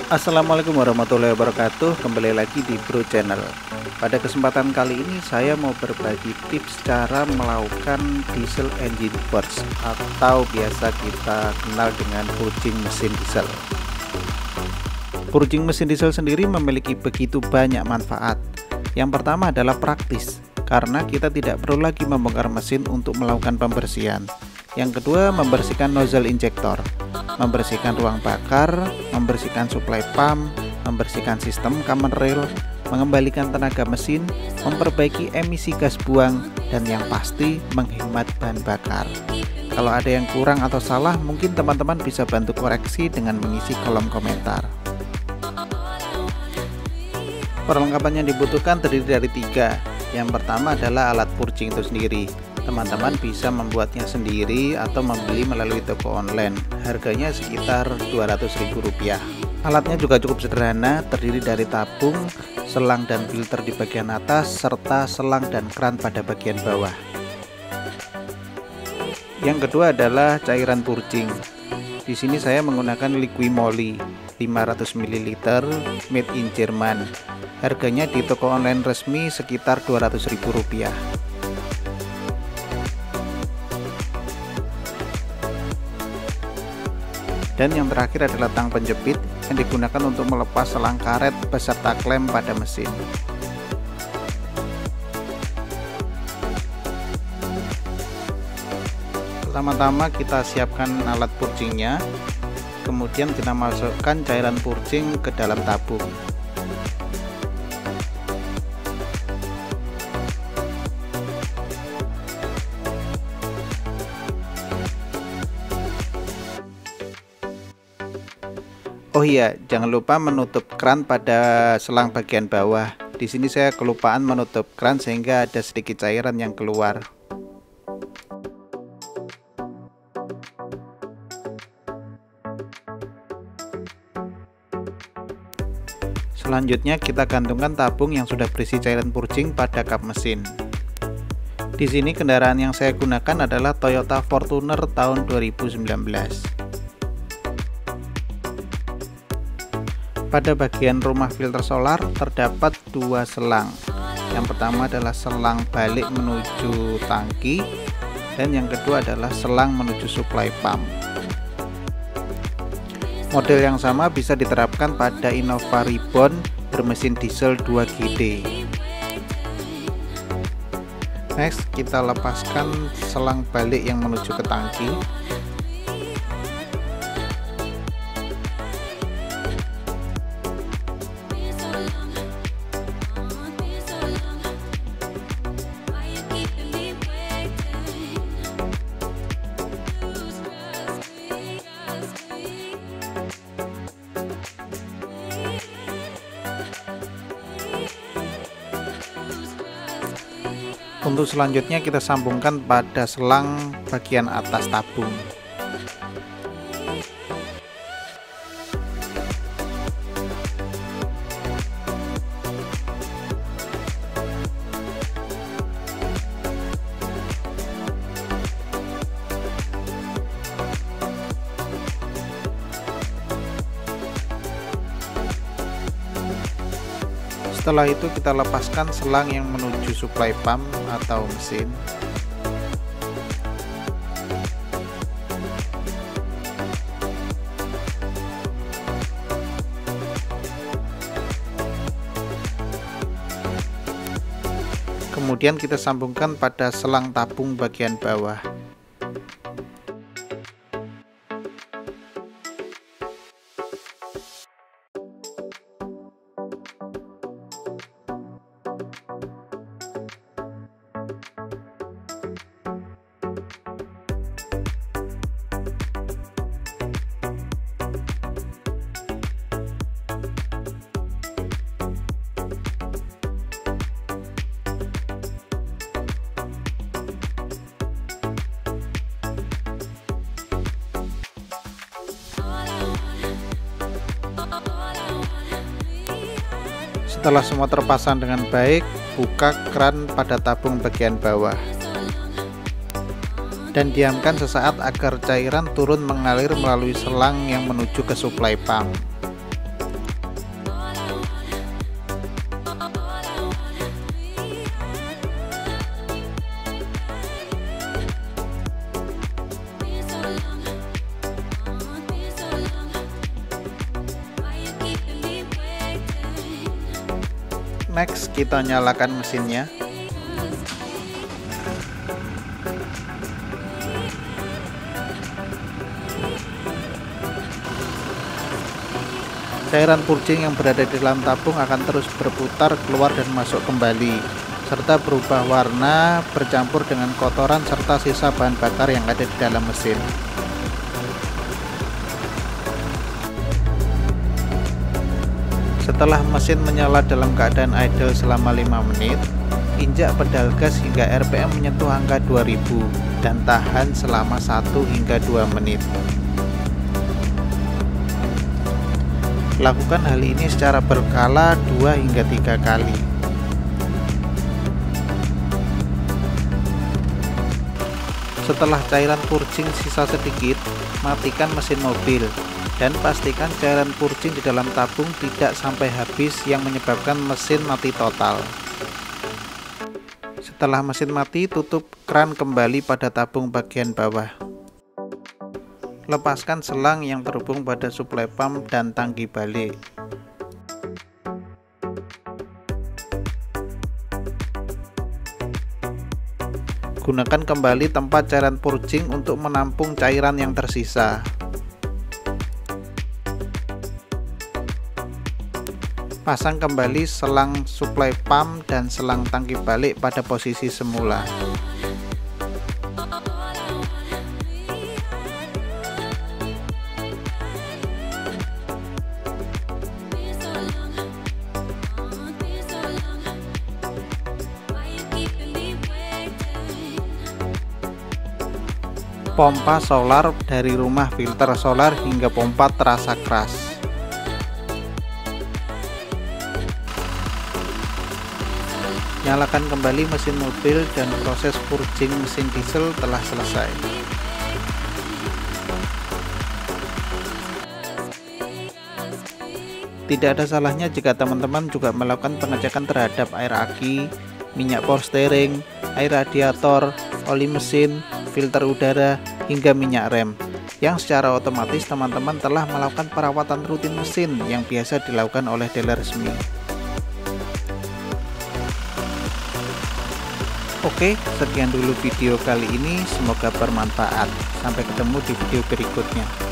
Assalamualaikum warahmatullahi wabarakatuh. Kembali lagi di Bro Channel. Pada kesempatan kali ini saya mau berbagi tips cara melakukan diesel engine purge atau biasa kita kenal dengan purging mesin diesel. Purging mesin diesel sendiri memiliki begitu banyak manfaat. Yang pertama adalah praktis, karena kita tidak perlu lagi membongkar mesin untuk melakukan pembersihan. Yang kedua, membersihkan nozzle injektor, membersihkan ruang bakar, membersihkan suplai pump, membersihkan sistem common rail, mengembalikan tenaga mesin, memperbaiki emisi gas buang, dan yang pasti menghemat bahan bakar. Kalau ada yang kurang atau salah, mungkin teman-teman bisa bantu koreksi dengan mengisi kolom komentar. Perlengkapan yang dibutuhkan terdiri dari 3. Yang pertama adalah alat purging itu sendiri. Teman-teman bisa membuatnya sendiri atau membeli melalui toko online. Harganya sekitar Rp200.000. Alatnya juga cukup sederhana, terdiri dari tabung, selang dan filter di bagian atas, serta selang dan kran pada bagian bawah. Yang kedua adalah cairan purging. Di sini saya menggunakan Liquimoli 500 ml made in Jerman. Harganya di toko online resmi sekitar Rp200.000. Dan yang terakhir adalah tang penjepit yang digunakan untuk melepas selang karet beserta klem pada mesin. Pertama-tama kita siapkan alat purgingnya, kemudian kita masukkan cairan purging ke dalam tabung. Oh iya, jangan lupa menutup kran pada selang bagian bawah. Di sini saya kelupaan menutup kran sehingga ada sedikit cairan yang keluar. Selanjutnya kita gantungkan tabung yang sudah berisi cairan purging pada kap mesin. Di sini kendaraan yang saya gunakan adalah Toyota Fortuner tahun 2019. Pada bagian rumah filter solar terdapat 2 selang. Yang pertama adalah selang balik menuju tangki, dan yang kedua adalah selang menuju suplai pump. Model yang sama bisa diterapkan pada Innova Reborn bermesin diesel 2GD. Next, kita lepaskan selang balik yang menuju ke tangki. Untuk selanjutnya kita sambungkan pada selang bagian atas tabung. Setelah itu kita lepaskan selang yang menuju suplai pump atau mesin. Kemudian kita sambungkan pada selang tabung bagian bawah. Setelah semua terpasang dengan baik, buka keran pada tabung bagian bawah dan diamkan sesaat agar cairan turun mengalir melalui selang yang menuju ke suplai pump. Next, kita nyalakan mesinnya. Cairan purging yang berada di dalam tabung akan terus berputar keluar dan masuk kembali, serta berubah warna bercampur dengan kotoran serta sisa bahan bakar yang ada di dalam mesin. Setelah mesin menyala dalam keadaan idle selama 5 menit, injak pedal gas hingga RPM menyentuh angka 2000 dan tahan selama 1 hingga 2 menit. Lakukan hal ini secara berkala 2 hingga 3 kali. Setelah cairan purging sisa sedikit, matikan mesin mobil dan pastikan cairan purging di dalam tabung tidak sampai habis yang menyebabkan mesin mati total. Setelah mesin mati, tutup kran kembali pada tabung bagian bawah. Lepaskan selang yang terhubung pada suplai pump dan tangki balik. Gunakan kembali tempat cairan purging untuk menampung cairan yang tersisa. Pasang kembali selang suplai pump dan selang tangki balik pada posisi semula. Pompa solar dari rumah filter solar hingga pompa terasa keras. Nyalakan kembali mesin mobil dan proses purging mesin diesel telah selesai. Tidak ada salahnya jika teman-teman juga melakukan pengecekan terhadap air aki, minyak power steering, air radiator, oli mesin, filter udara, hingga minyak rem, yang secara otomatis teman-teman telah melakukan perawatan rutin mesin yang biasa dilakukan oleh dealer resmi. Oke, sekian dulu video kali ini, semoga bermanfaat. Sampai ketemu di video berikutnya.